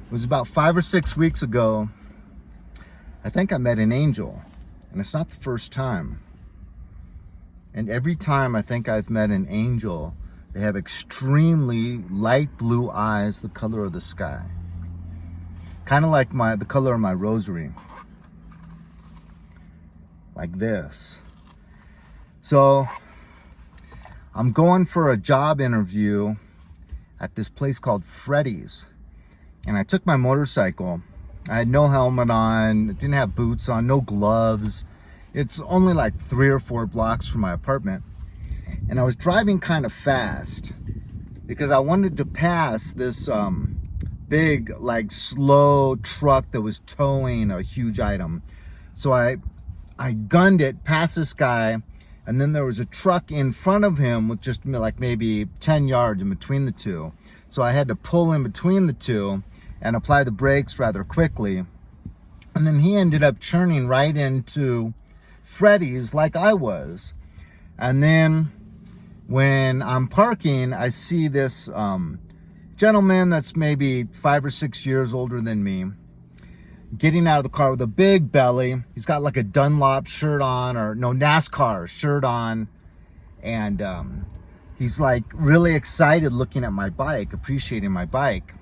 It was about 5 or 6 weeks ago. I think I met an angel, and it's not the first time. And every time I think I've met an angel, they have extremely light blue eyes, the color of the sky. Kind of like the color of my rosary. Like this. So, I'm going for a job interview at this place called Freddy's. And I took my motorcycle. I had no helmet on, didn't have boots on, no gloves. It's only like 3 or 4 blocks from my apartment. And I was driving kind of fast because I wanted to pass this big, like slow truck that was towing a huge item. So I gunned it past this guy, and then there was a truck in front of him with just like maybe 10 yards in between the two. So I had to pull in between the two and apply the brakes rather quickly. And then he ended up churning right into Freddy's like I was. And then when I'm parking, I see this gentleman that's maybe 5 or 6 years older than me getting out of the car with a big belly. He's got like a Dunlop shirt on, or no, NASCAR shirt on. And he's like really excited looking at my bike, appreciating my bike.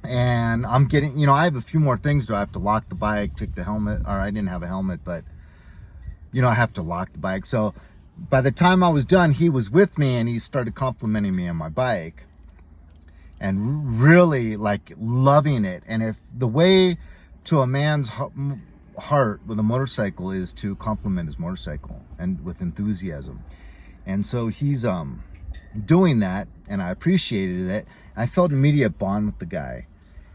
And I'm getting, I have a few more things to do. I have to lock the bike, take the helmet, or I didn't have a helmet, but I have to lock the bike. So by the time I was done, he was with me and he started complimenting me on my bike and really like loving it. And if the way to a man's heart with a motorcycle is to compliment his motorcycle and with enthusiasm. And so he's doing that, and I appreciated it. I felt an immediate bond with the guy.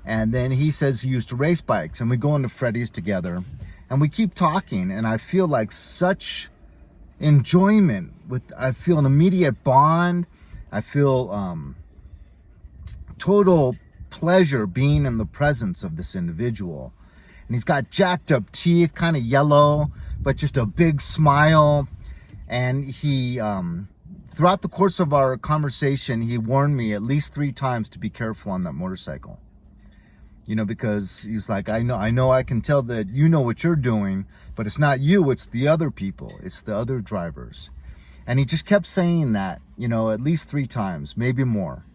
And then he says he used to race bikes, and we go into Freddy's together, and we keep talking, and I feel like such enjoyment I feel an immediate bond. I feel total pleasure being in the presence of this individual. And he's got jacked up teeth, kind of yellow, but just a big smile. And he throughout the course of our conversation, he warned me at least 3 times to be careful on that motorcycle. Because he's like, I know I can tell that you know what you're doing, but it's not you, it's the other people, it's the other drivers. And he just kept saying that, at least 3 times, maybe more.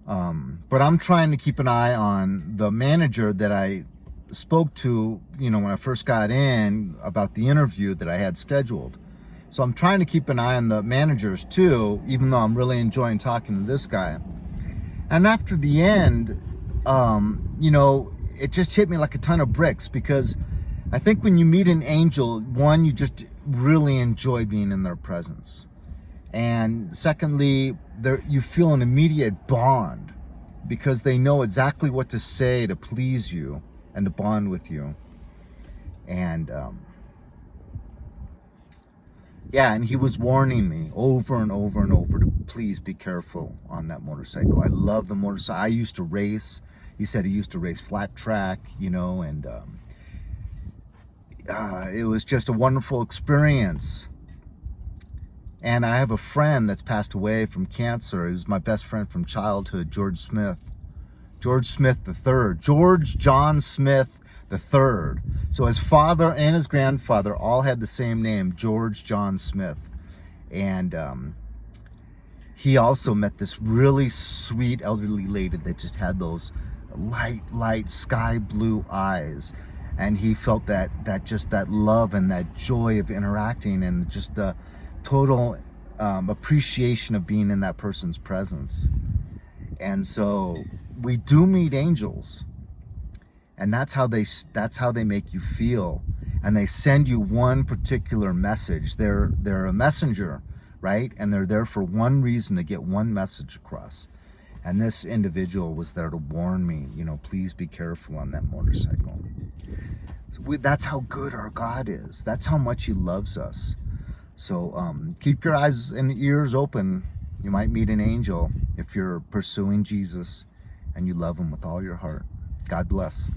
But I'm trying to keep an eye on the manager that I spoke to, when I first got in about the interview that I had scheduled. So I'm trying to keep an eye on the managers too, even though I'm really enjoying talking to this guy. And after the end, it just hit me like a ton of bricks, because I think when you meet an angel, one, you just really enjoy being in their presence. And secondly, you feel an immediate bond because they know exactly what to say to please you and to bond with you. And and he was warning me over and over and over to please be careful on that motorcycle. I love the motorcycle. I used to race. He said he used to race flat track, and it was just a wonderful experience. And I have a friend that's passed away from cancer. He was my best friend from childhood, George Smith. George Smith III. George John Smith III. So his father and his grandfather all had the same name, George John Smith. And he also met this really sweet elderly lady that just had those light sky blue eyes. And he felt that love and that joy of interacting, and just the total appreciation of being in that person's presence. And so we do meet angels, and that's how they make you feel, and they send you one particular message. They're a messenger, right? And they're there for one reason, to get one message across. And this individual was there to warn me, please be careful on that motorcycle. So that's how good our God is. That's how much he loves us. So keep your eyes and ears open. You might meet an angel if you're pursuing Jesus and you love him with all your heart. God bless.